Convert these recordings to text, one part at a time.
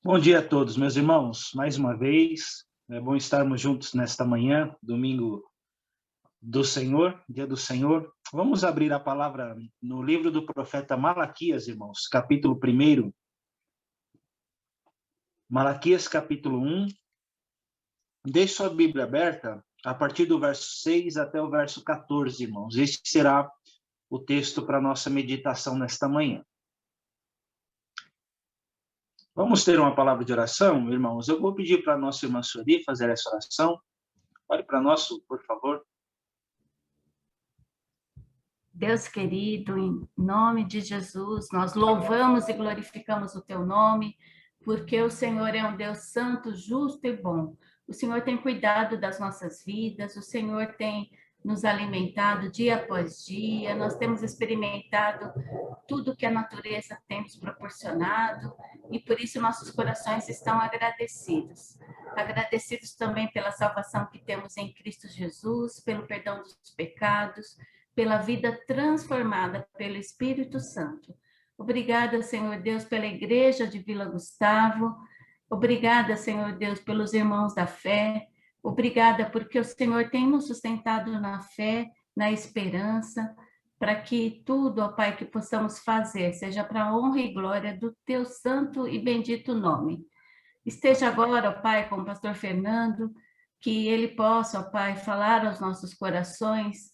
Bom dia a todos, meus irmãos. Mais uma vez, é bom estarmos juntos nesta manhã, domingo do Senhor, dia do Senhor. Vamos abrir a palavra no livro do profeta Malaquias, irmãos, capítulo 1. Malaquias, capítulo 1. Deixe sua Bíblia aberta a partir do verso 6 até o verso 14, irmãos. Este será o texto para a nossa meditação nesta manhã. Vamos ter uma palavra de oração, irmãos? Eu vou pedir para a nossa irmã Sueli fazer essa oração. Olhe para nós, por favor. Deus querido, em nome de Jesus, nós louvamos e glorificamos o teu nome, porque o Senhor é um Deus santo, justo e bom. O Senhor tem cuidado das nossas vidas, o Senhor tem nos alimentado dia após dia, nós temos experimentado tudo que a natureza tem nos proporcionado, e por isso nossos corações estão agradecidos. Agradecidos também pela salvação que temos em Cristo Jesus, pelo perdão dos pecados, pela vida transformada pelo Espírito Santo. Obrigada, Senhor Deus, pela igreja de Vila Gustavo. Obrigada, Senhor Deus, pelos irmãos da fé. Obrigada porque o Senhor tem nos sustentado na fé, na esperança, para que tudo, ó Pai, que possamos fazer seja para a honra e glória do teu santo e bendito nome. Esteja agora, ó Pai, com o pastor Fernando, que ele possa, ó Pai, falar aos nossos corações,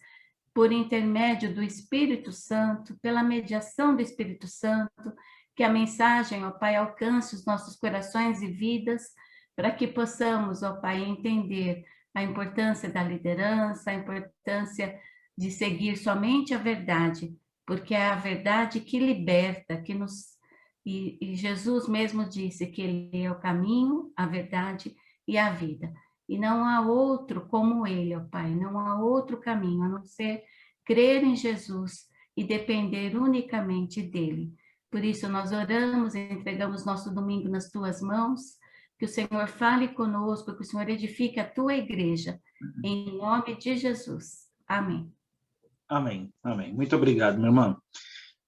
por intermédio do Espírito Santo, pela mediação do Espírito Santo, que a mensagem, ó Pai, alcance os nossos corações e vidas, para que possamos, ó Pai, entender a importância da liderança, a importância de seguir somente a verdade, porque é a verdade que liberta, que nos... E Jesus mesmo disse que ele é o caminho, a verdade e a vida. E não há outro como ele, ó Pai, não há outro caminho, a não ser crer em Jesus e depender unicamente dele. Por isso nós oramos e entregamos nosso domingo nas tuas mãos, que o Senhor fale conosco, que o Senhor edifique a tua igreja, em nome de Jesus. Amém. Amém, amém. Muito obrigado, meu irmão.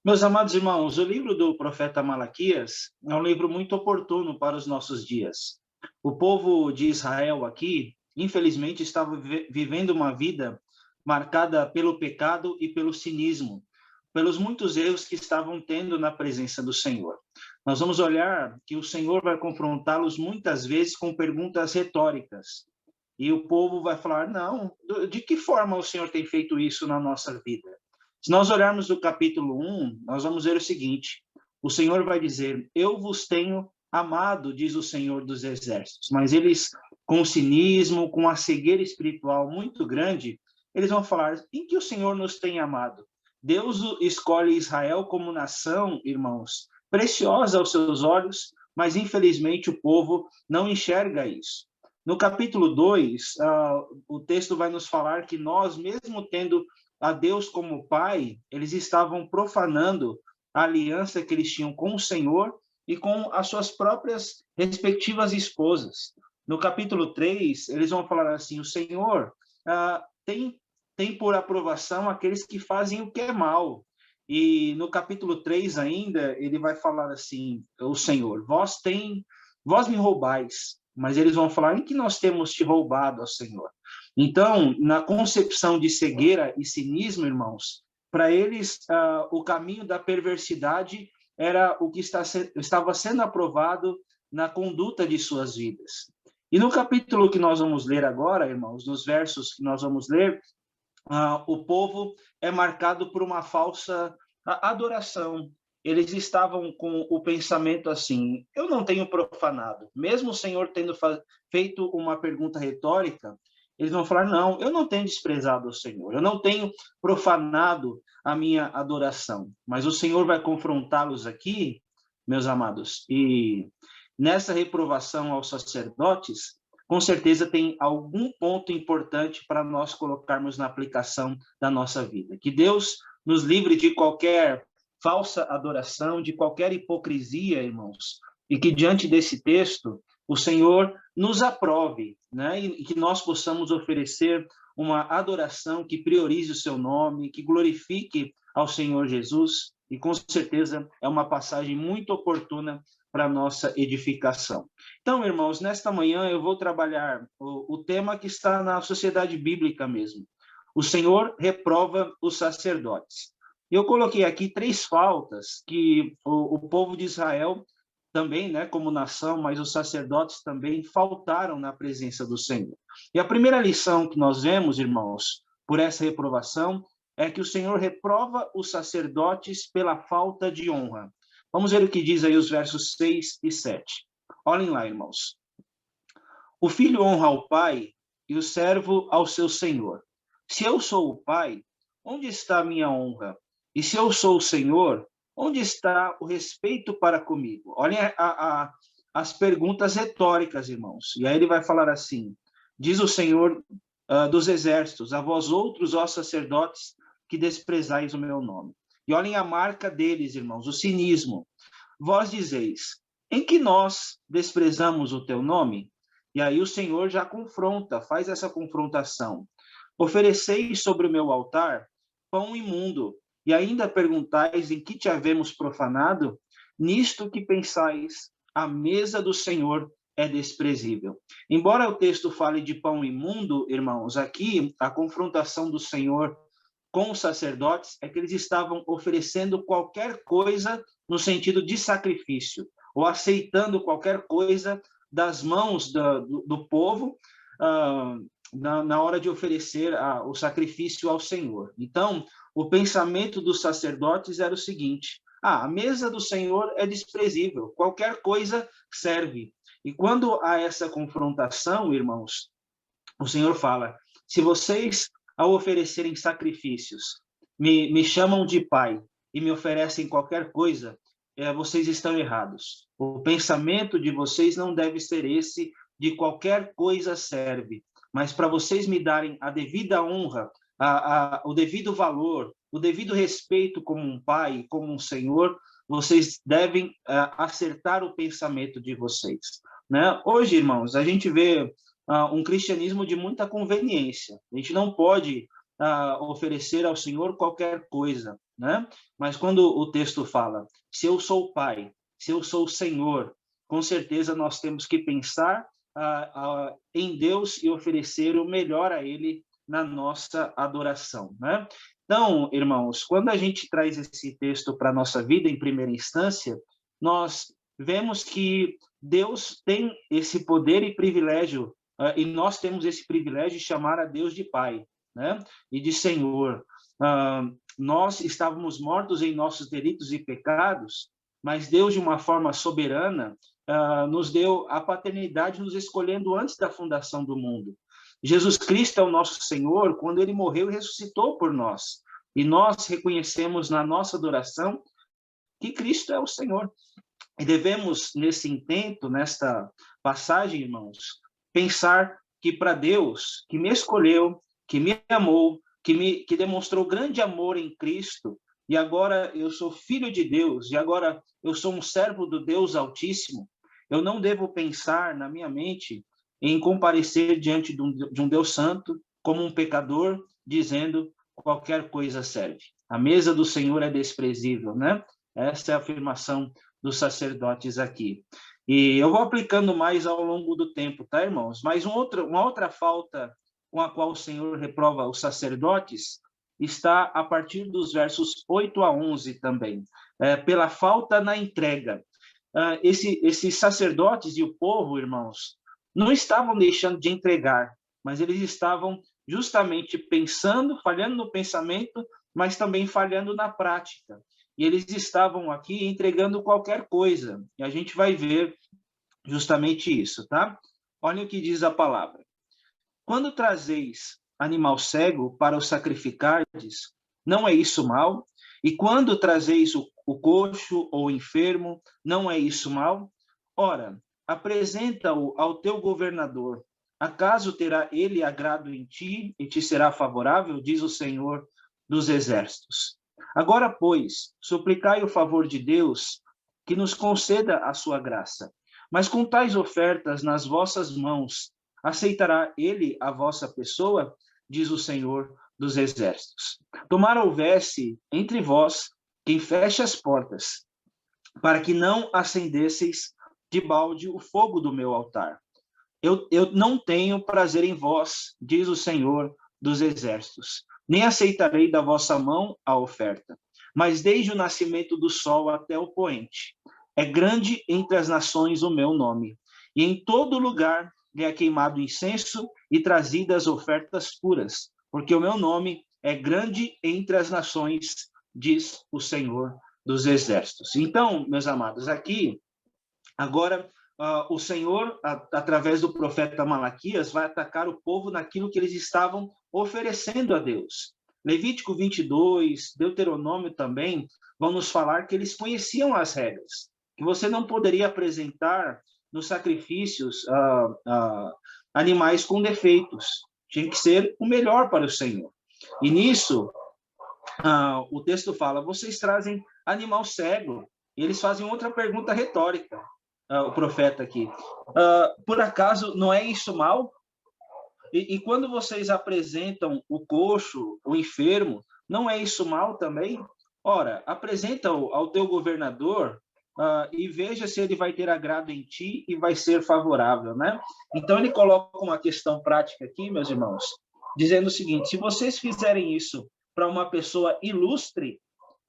Meus amados irmãos, o livro do profeta Malaquias é um livro muito oportuno para os nossos dias. O povo de Israel aqui, infelizmente, estava vivendo uma vida marcada pelo pecado e pelo cinismo, pelos muitos erros que estavam tendo na presença do Senhor. Nós vamos olhar que o Senhor vai confrontá-los muitas vezes com perguntas retóricas. E o povo vai falar, não, de que forma o Senhor tem feito isso na nossa vida? Se nós olharmos do capítulo 1, nós vamos ver o seguinte, o Senhor vai dizer, eu vos tenho amado, diz o Senhor dos Exércitos, mas eles, com cinismo, com a cegueira espiritual muito grande, eles vão falar, em que o Senhor nos tem amado? Deus escolhe Israel como nação, irmãos, preciosa aos seus olhos, mas infelizmente o povo não enxerga isso. No capítulo 2, o texto vai nos falar que nós, mesmo tendo a Deus como Pai, eles estavam profanando a aliança que eles tinham com o Senhor e com as suas próprias respectivas esposas. No capítulo 3, eles vão falar assim, o Senhor tem por aprovação aqueles que fazem o que é mal. E no capítulo 3 ainda, ele vai falar assim, o Senhor, vós me roubais, mas eles vão falar, em que nós temos te roubado, ó Senhor? Então, na concepção de cegueira e cinismo, irmãos, para eles, o caminho da perversidade era o que estava sendo aprovado na conduta de suas vidas. E no capítulo que nós vamos ler agora, irmãos, nos versos que nós vamos ler, o povo é marcado por uma falsa adoração. Eles estavam com o pensamento assim, eu não tenho profanado. Mesmo o Senhor tendo feito uma pergunta retórica, eles vão falar, não, eu não tenho desprezado o Senhor, eu não tenho profanado a minha adoração. Mas o Senhor vai confrontá-los aqui, meus amados, e nessa reprovação aos sacerdotes, com certeza tem algum ponto importante para nós colocarmos na aplicação da nossa vida. Que Deus nos livre de qualquer falsa adoração, de qualquer hipocrisia, irmãos, e que diante desse texto o Senhor nos aprove, né? E que nós possamos oferecer uma adoração que priorize o seu nome, que glorifique ao Senhor Jesus e com certeza é uma passagem muito oportuna para a nossa edificação. Então, irmãos, nesta manhã eu vou trabalhar o tema que está na sociedade bíblica mesmo. O Senhor reprova os sacerdotes. Eu coloquei aqui 3 faltas que o povo de Israel também, né, como nação, mas os sacerdotes também faltaram na presença do Senhor. E a primeira lição que nós vemos, irmãos, por essa reprovação, é que o Senhor reprova os sacerdotes pela falta de honra. Vamos ver o que diz aí os versos 6 e 7. Olhem lá, irmãos. O filho honra ao pai e o servo ao seu senhor. Se eu sou o pai, onde está a minha honra? E se eu sou o senhor, onde está o respeito para comigo? Olhem as perguntas retóricas, irmãos. E aí ele vai falar assim, diz o Senhor dos exércitos, a vós outros, ó sacerdotes, que desprezais o meu nome. E olhem a marca deles, irmãos, o cinismo. Vós dizeis, em que nós desprezamos o teu nome? E aí o Senhor já confronta, faz essa confrontação. Ofereceis sobre o meu altar pão imundo, e ainda perguntais em que te havemos profanado? Nisto que pensais, a mesa do Senhor é desprezível. Embora o texto fale de pão imundo, irmãos, aqui a confrontação do Senhor com os sacerdotes é que eles estavam oferecendo qualquer coisa no sentido de sacrifício, ou aceitando qualquer coisa das mãos do povo na hora de oferecer o sacrifício ao Senhor. Então, o pensamento dos sacerdotes era o seguinte, a mesa do Senhor é desprezível, qualquer coisa serve. E quando há essa confrontação, irmãos, o Senhor fala, se vocês, ao oferecerem sacrifícios, me chamam de pai e me oferecem qualquer coisa, vocês estão errados. O pensamento de vocês não deve ser esse de qualquer coisa serve, mas para vocês me darem a devida honra, o devido valor, o devido respeito como um pai, como um senhor, vocês devem acertar o pensamento de vocês. Né? Hoje, irmãos, a gente vê um cristianismo de muita conveniência. A gente não pode oferecer ao Senhor qualquer coisa, né? Mas quando o texto fala, se eu sou o pai, se eu sou o Senhor, com certeza nós temos que pensar em Deus e oferecer o melhor a Ele na nossa adoração, né? Então, irmãos, quando a gente traz esse texto para a nossa vida em primeira instância, nós vemos que Deus tem esse poder e privilégio, e nós temos esse privilégio de chamar a Deus de Pai, né? E de Senhor. Nós estávamos mortos em nossos delitos e pecados, mas Deus, de uma forma soberana, nos deu a paternidade, nos escolhendo antes da fundação do mundo. Jesus Cristo é o nosso Senhor quando ele morreu e ressuscitou por nós. E nós reconhecemos na nossa adoração que Cristo é o Senhor. E devemos, nesse intento, nesta passagem, irmãos, pensar que para Deus, que me escolheu, que me amou, que demonstrou grande amor em Cristo, e agora eu sou filho de Deus, e agora eu sou um servo do Deus Altíssimo, eu não devo pensar na minha mente em comparecer diante de um Deus Santo como um pecador, dizendo qualquer coisa serve. A mesa do Senhor é desprezível, né? Essa é a afirmação dos sacerdotes aqui. E eu vou aplicando mais ao longo do tempo, tá, irmãos? Mas uma outra falta com a qual o Senhor reprova os sacerdotes está a partir dos versos 8 a 11 também, pela falta na entrega. Esses sacerdotes e o povo, irmãos, não estavam deixando de entregar, mas eles estavam justamente pensando, falhando no pensamento, mas também falhando na prática. E eles estavam aqui entregando qualquer coisa. E a gente vai ver justamente isso, tá? Olha o que diz a palavra. Quando trazeis animal cego para o sacrificardes, não é isso mal? E quando trazeis o coxo ou enfermo, não é isso mal? Ora, apresenta-o ao teu governador. Acaso terá ele agrado em ti e te será favorável? Diz o Senhor dos Exércitos. Agora, pois, suplicai o favor de Deus, que nos conceda a sua graça. Mas com tais ofertas nas vossas mãos, aceitará ele a vossa pessoa? Diz o Senhor dos Exércitos. Tomara houvesse entre vós quem fecha as portas, para que não acendesseis de balde o fogo do meu altar. Eu não tenho prazer em vós, diz o Senhor dos Exércitos, nem aceitarei da vossa mão a oferta. Mas desde o nascimento do sol até o poente, é grande entre as nações o meu nome, e em todo lugar lhe é queimado incenso e trazidas ofertas puras, porque o meu nome é grande entre as nações, diz o Senhor dos Exércitos. Então, meus amados, aqui, agora, o Senhor, através do profeta Malaquias, vai atacar o povo naquilo que eles estavam oferecendo a Deus. Levítico 22, Deuteronômio também, vão nos falar que eles conheciam as regras, que você não poderia apresentar nos sacrifícios animais com defeitos, tinha que ser o melhor para o Senhor. E nisso, o texto fala, vocês trazem animal cego, e eles fazem outra pergunta retórica, o profeta aqui. Por acaso não é isso mal? E quando vocês apresentam o coxo, o enfermo, não é isso mal também? Ora, apresenta-o ao teu governador e veja se ele vai ter agrado em ti e vai ser favorável, né? Então ele coloca uma questão prática aqui, meus irmãos, dizendo o seguinte, se vocês fizerem isso para uma pessoa ilustre,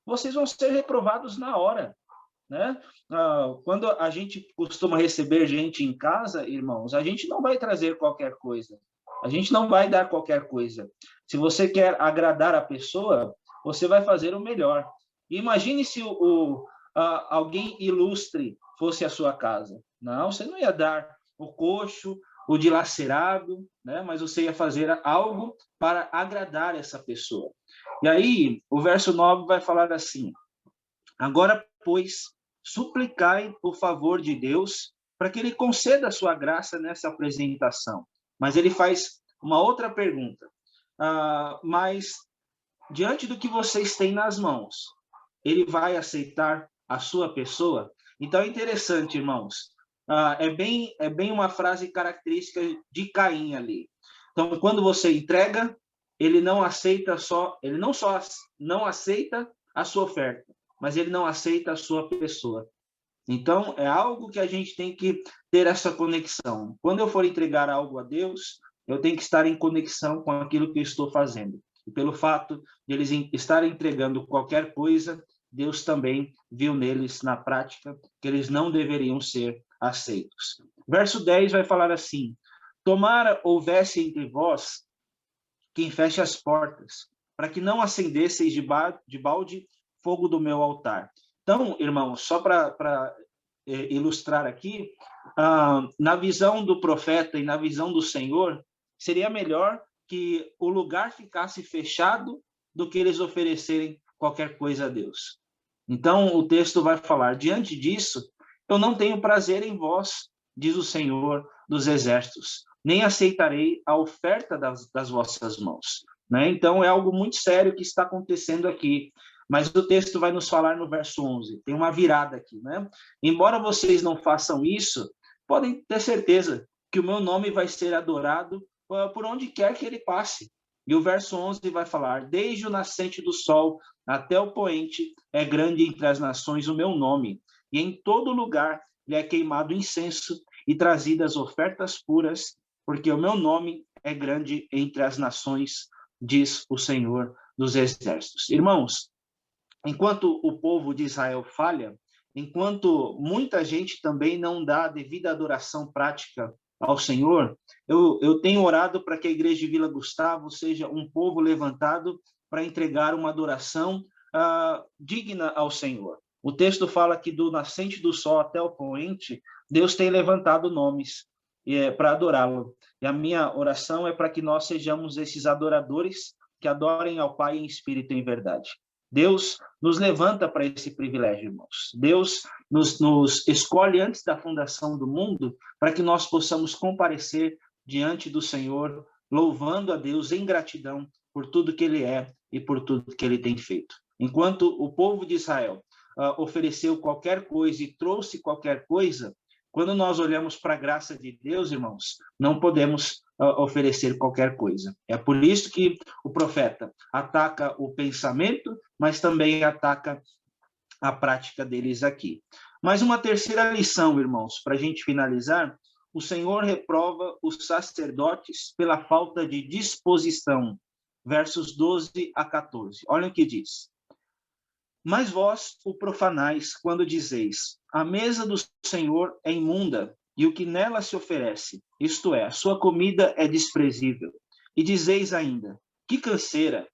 vocês vão ser reprovados na hora, né? Quando a gente costuma receber gente em casa, irmãos, a gente não vai trazer qualquer coisa. A gente não vai dar qualquer coisa. Se você quer agradar a pessoa, você vai fazer o melhor. Imagine se alguém ilustre fosse a sua casa. Não, você não ia dar o coxo, o dilacerado, né? Mas você ia fazer algo para agradar essa pessoa. E aí, o verso 9 vai falar assim, agora, pois, suplicai o favor de Deus para que ele conceda a sua graça nessa apresentação. Mas ele faz uma outra pergunta. Mas, diante do que vocês têm nas mãos, ele vai aceitar a sua pessoa? Então, é interessante, irmãos. É bem uma frase característica de Caim ali. Então, quando você entrega, ele não aceita ele não só não aceita a sua oferta, mas ele não aceita a sua pessoa. Então, é algo que a gente tem que ter essa conexão. Quando eu for entregar algo a Deus, eu tenho que estar em conexão com aquilo que eu estou fazendo. E pelo fato de eles estarem entregando qualquer coisa, Deus também viu neles, na prática, que eles não deveriam ser aceitos. Verso 10 vai falar assim, tomara houvesse entre vós quem feche as portas, para que não acendesseis de balde fogo do meu altar. Então, irmãos, só para ilustrar aqui, na visão do profeta e na visão do Senhor, seria melhor que o lugar ficasse fechado do que eles oferecerem qualquer coisa a Deus. Então, o texto vai falar, diante disso, eu não tenho prazer em vós, diz o Senhor dos Exércitos, nem aceitarei a oferta das vossas mãos. Né? Então, é algo muito sério que está acontecendo aqui. Mas o texto vai nos falar no verso 11, tem uma virada aqui, né? Embora vocês não façam isso, podem ter certeza que o meu nome vai ser adorado por onde quer que ele passe. E o verso 11 vai falar, desde o nascente do sol até o poente, é grande entre as nações o meu nome, e em todo lugar lhe é queimado incenso e trazidas ofertas puras, porque o meu nome é grande entre as nações, diz o Senhor dos Exércitos. Irmãos, enquanto o povo de Israel falha, enquanto muita gente também não dá a devida adoração prática ao Senhor, eu tenho orado para que a igreja de Vila Gustavo seja um povo levantado para entregar uma adoração digna ao Senhor. O texto fala que do nascente do sol até o poente, Deus tem levantado nomes para adorá-lo. E a minha oração é para que nós sejamos esses adoradores que adorem ao Pai em espírito e em verdade. Deus nos levanta para esse privilégio, irmãos. Deus nos escolhe antes da fundação do mundo para que nós possamos comparecer diante do Senhor, louvando a Deus em gratidão por tudo que Ele é e por tudo que Ele tem feito. Enquanto o povo de Israel ofereceu qualquer coisa e trouxe qualquer coisa, quando nós olhamos para a graça de Deus, irmãos, não podemos oferecer qualquer coisa. É por isso que o profeta ataca o pensamento, mas também ataca a prática deles aqui. Mas uma terceira lição, irmãos, para a gente finalizar: o Senhor reprova os sacerdotes pela falta de disposição. Versos 12 a 14. Olha o que diz. Mas vós o profanais quando dizeis: a mesa do Senhor é imunda, e o que nela se oferece, isto é, a sua comida é desprezível. E dizeis ainda: que canseira!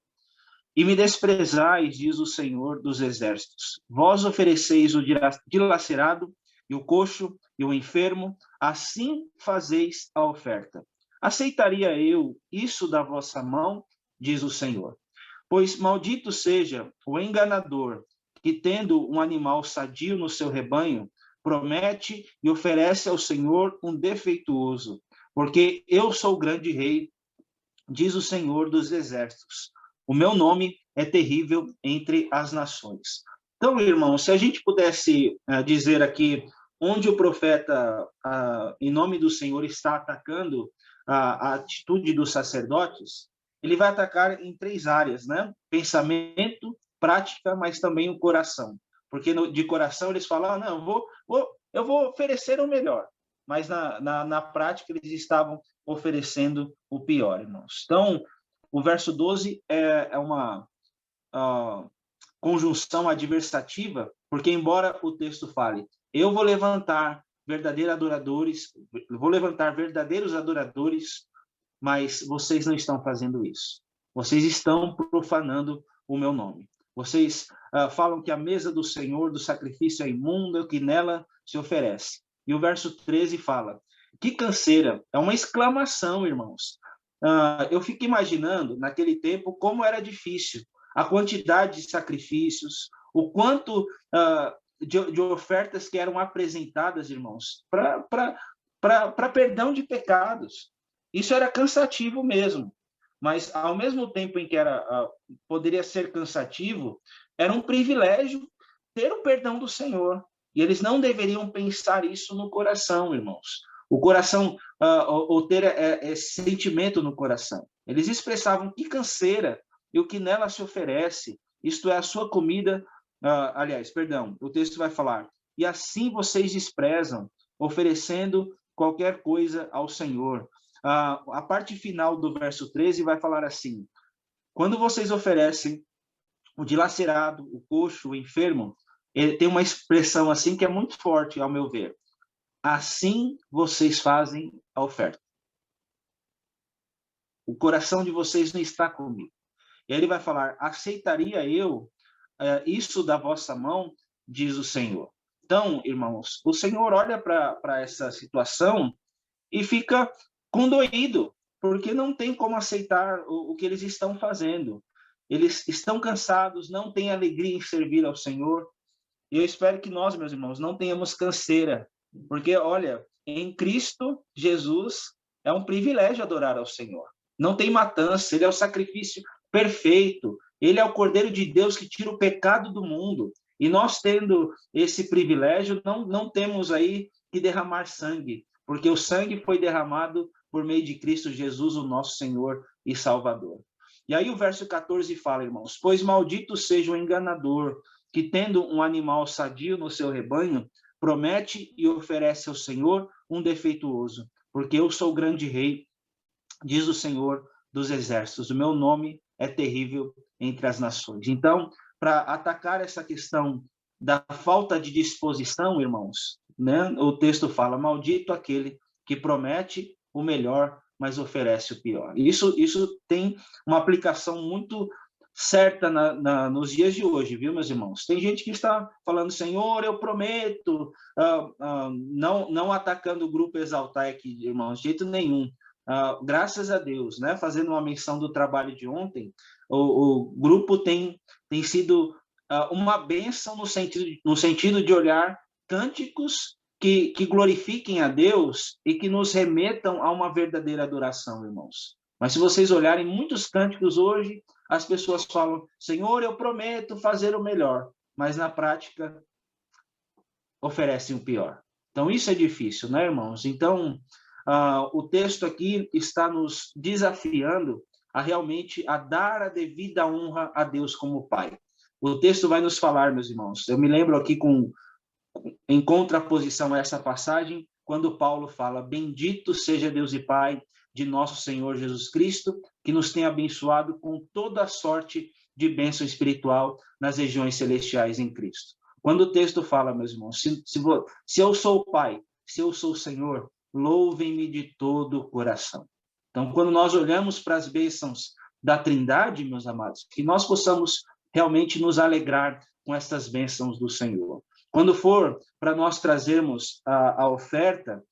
E me desprezais, diz o Senhor dos Exércitos. Vós ofereceis o dilacerado, e o coxo, e o enfermo, assim fazeis a oferta. Aceitaria eu isso da vossa mão, diz o Senhor. Pois maldito seja o enganador que, tendo um animal sadio no seu rebanho, promete e oferece ao Senhor um defeituoso, porque eu sou o grande rei, diz o Senhor dos Exércitos. O meu nome é terrível entre as nações. Então, irmãos, se a gente pudesse dizer aqui onde o profeta, em nome do Senhor, está atacando a atitude dos sacerdotes, ele vai atacar em 3 áreas, né? Pensamento, prática, mas também o coração. Porque de coração eles falam, não, eu vou oferecer o melhor. Mas na prática eles estavam oferecendo o pior, irmãos. Então, o verso 12 é uma conjunção adversativa, porque embora o texto fale, eu vou levantar verdadeiros adoradores, mas vocês não estão fazendo isso. Vocês estão profanando o meu nome. Vocês falam que a mesa do Senhor, do sacrifício é imunda, que nela se oferece. E o verso 13 fala, que canseira, é uma exclamação, irmãos. Eu fico imaginando, naquele tempo, como era difícil, a quantidade de sacrifícios, o quanto de ofertas que eram apresentadas, irmãos, para perdão de pecados. Isso era cansativo mesmo, mas ao mesmo tempo em que poderia ser cansativo, era um privilégio ter o perdão do Senhor. E eles não deveriam pensar isso no coração, irmãos. O coração, ou ter esse sentimento no coração. Eles expressavam que canseira e o que nela se oferece, isto é, a sua comida. O texto vai falar, e assim vocês desprezam, oferecendo qualquer coisa ao Senhor. A parte final do verso 13 vai falar assim, quando vocês oferecem o dilacerado, o coxo, o enfermo, ele tem uma expressão assim que é muito forte, ao meu ver. Assim vocês fazem a oferta. O coração de vocês não está comigo. E aí ele vai falar, aceitaria eu isso da vossa mão, diz o Senhor. Então, irmãos, o Senhor olha para essa situação e fica condoído, porque não tem como aceitar o que eles estão fazendo. Eles estão cansados, não têm alegria em servir ao Senhor. E eu espero que nós, meus irmãos, não tenhamos canseira, porque, olha, em Cristo Jesus é um privilégio adorar ao Senhor. Não tem matança, ele é o sacrifício perfeito, ele é o Cordeiro de Deus que tira o pecado do mundo. E nós, tendo esse privilégio, não temos aí que derramar sangue, porque o sangue foi derramado por meio de Cristo Jesus, o nosso Senhor e Salvador. E aí o verso 14 fala, irmãos, pois maldito seja o enganador, que tendo um animal sadio no seu rebanho, promete e oferece ao Senhor um defeituoso, porque eu sou o grande rei, diz o Senhor dos Exércitos, o meu nome é terrível entre as nações. Então, para atacar essa questão da falta de disposição, irmãos, né? O texto fala, maldito aquele que promete o melhor, mas oferece o pior. Isso tem uma aplicação muito certa nos dias de hoje, viu, meus irmãos? Tem gente que está falando, Senhor, eu prometo, não atacando o grupo Exaltai aqui, irmãos, de jeito nenhum. Graças a Deus, né? Fazendo uma menção do trabalho de ontem, o grupo tem sido uma bênção no sentido de olhar cânticos que glorifiquem a Deus e que nos remetam a uma verdadeira adoração, irmãos. Mas se vocês olharem muitos cânticos hoje, as pessoas falam, Senhor, eu prometo fazer o melhor, mas na prática oferecem o pior. Então isso é difícil, né, irmãos? Então o texto aqui está nos desafiando a realmente dar a devida honra a Deus como Pai. O texto vai nos falar, meus irmãos. Eu me lembro aqui em contraposição a essa passagem, quando Paulo fala: bendito seja Deus e Pai de nosso Senhor Jesus Cristo, que nos tem abençoado com toda a sorte de bênção espiritual nas regiões celestiais em Cristo. Quando o texto fala, meus irmãos, se eu sou o Pai, se eu sou o Senhor, louvem-me de todo o coração. Então, quando nós olhamos para as bênçãos da Trindade, meus amados, que nós possamos realmente nos alegrar com estas bênçãos do Senhor. Quando for para nós trazermos a oferta,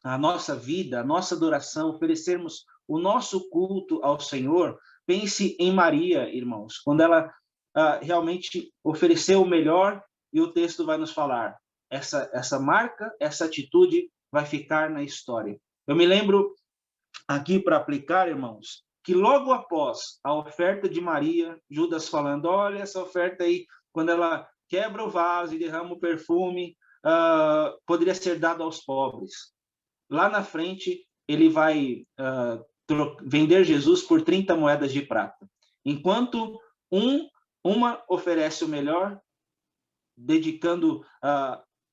a nossa vida, a nossa adoração, oferecermos o nosso culto ao Senhor, pense em Maria, irmãos, quando ela realmente ofereceu o melhor, e o texto vai nos falar, essa marca, essa atitude vai ficar na história. Eu me lembro aqui para aplicar, irmãos, que logo após a oferta de Maria, Judas falando, olha essa oferta aí, quando ela quebra o vaso e derrama o perfume, poderia ser dado aos pobres. Lá na frente, ele vai vender Jesus por 30 moedas de prata. Enquanto uma oferece o melhor, dedicando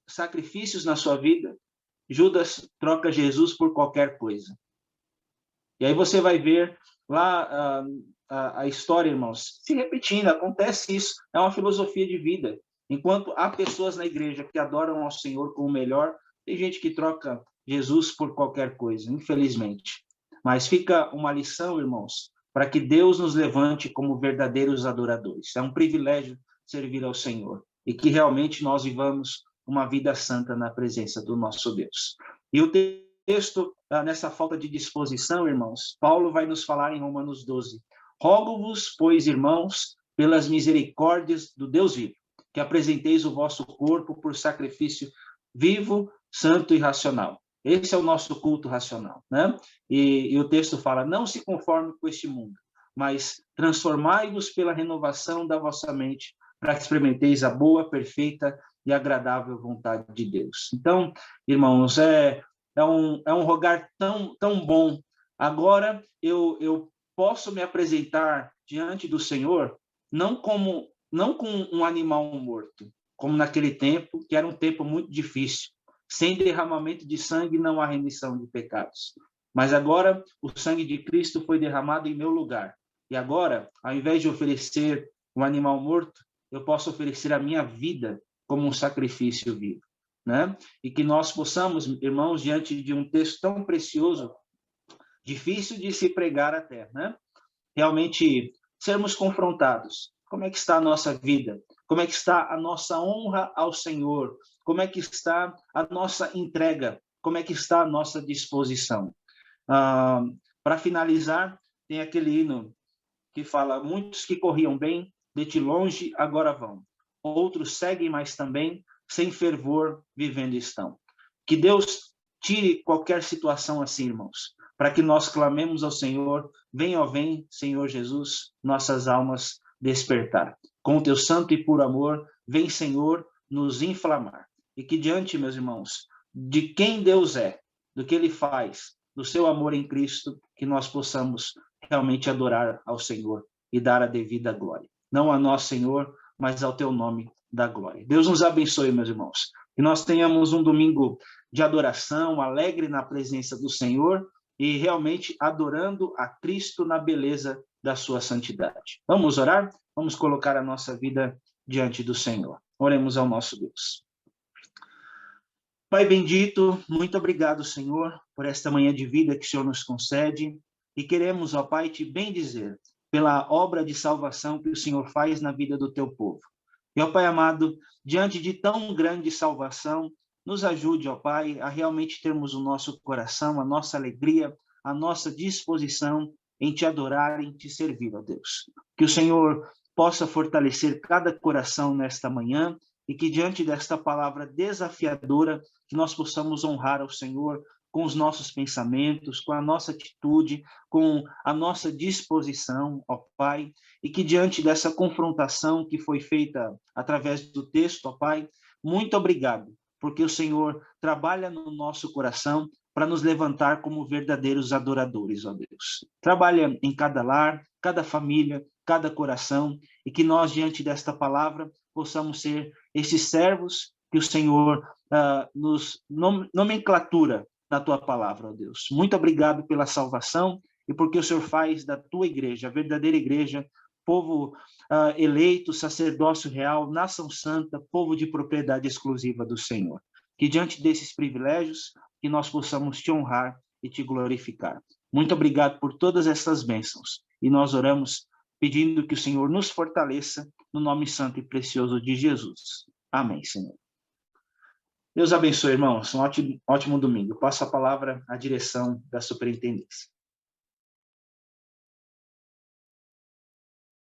sacrifícios na sua vida, Judas troca Jesus por qualquer coisa. E aí você vai ver lá a história, irmãos, se repetindo, acontece isso, é uma filosofia de vida. Enquanto há pessoas na igreja que adoram ao Senhor com o melhor, tem gente que troca Jesus por qualquer coisa, infelizmente. Mas fica uma lição, irmãos, para que Deus nos levante como verdadeiros adoradores. É um privilégio servir ao Senhor e que realmente nós vivamos uma vida santa na presença do nosso Deus. E o texto, nessa falta de disposição, irmãos, Paulo vai nos falar em Romanos 12. Rogo-vos, pois, irmãos, pelas misericórdias do Deus vivo, que apresenteis o vosso corpo por sacrifício vivo, santo e racional. Esse é o nosso culto racional, né? E o texto fala, não se conforme com este mundo, mas transformai-vos pela renovação da vossa mente, para que experimenteis a boa, perfeita e agradável vontade de Deus. Então, irmãos, é um rogar tão bom. Agora eu posso me apresentar diante do Senhor não com um animal morto, como naquele tempo, que era um tempo muito difícil. Sem derramamento de sangue não há remissão de pecados. Mas agora o sangue de Cristo foi derramado em meu lugar. E agora, ao invés de oferecer um animal morto, eu posso oferecer a minha vida como um sacrifício vivo, né? E que nós possamos, irmãos, diante de um texto tão precioso, difícil de se pregar até, né? Realmente sermos confrontados. Como é que está a nossa vida? Como é que está a nossa honra ao Senhor? Como é que está a nossa entrega? Como é que está a nossa disposição? Para finalizar, tem aquele hino que fala, muitos que corriam bem, de ti longe agora vão. Outros seguem, mas também, sem fervor, vivendo estão. Que Deus tire qualquer situação assim, irmãos, para que nós clamemos ao Senhor, vem, ó vem, Senhor Jesus, nossas almas despertar. Com o teu santo e puro amor, vem, Senhor, nos inflamar. E que diante, meus irmãos, de quem Deus é, do que Ele faz, do seu amor em Cristo, que nós possamos realmente adorar ao Senhor e dar a devida glória. Não a nós, Senhor, mas ao teu nome da glória. Deus nos abençoe, meus irmãos. Que nós tenhamos um domingo de adoração, alegre na presença do Senhor e realmente adorando a Cristo na beleza da sua santidade. Vamos orar? Vamos colocar a nossa vida diante do Senhor. Oremos ao nosso Deus. Pai bendito, muito obrigado, Senhor, por esta manhã de vida que o Senhor nos concede. E queremos, ó Pai, te bendizer pela obra de salvação que o Senhor faz na vida do teu povo. E, ó Pai amado, diante de tão grande salvação, nos ajude, ó Pai, a realmente termos o nosso coração, a nossa alegria, a nossa disposição em te adorar, em te servir, ó Deus. Que o Senhor possa fortalecer cada coração nesta manhã e que diante desta palavra desafiadora, que nós possamos honrar ao Senhor com os nossos pensamentos, com a nossa atitude, com a nossa disposição, ó Pai, e que diante dessa confrontação que foi feita através do texto, ó Pai, muito obrigado, porque o Senhor trabalha no nosso coração para nos levantar como verdadeiros adoradores, ó Deus. Trabalha em cada lar, cada família, cada coração, e que nós, diante desta palavra, possamos ser esses servos que o Senhor nos nomenclatura na tua palavra, ó Deus. Muito obrigado pela salvação e porque o Senhor faz da tua igreja, a verdadeira igreja, povo eleito, sacerdócio real, nação santa, povo de propriedade exclusiva do Senhor. Que diante desses privilégios, que nós possamos te honrar e te glorificar. Muito obrigado por todas essas bênçãos. E nós oramos pedindo que o Senhor nos fortaleça no nome santo e precioso de Jesus. Amém, Senhor. Deus abençoe, irmãos. Um ótimo domingo. Passo a palavra à direção da superintendência.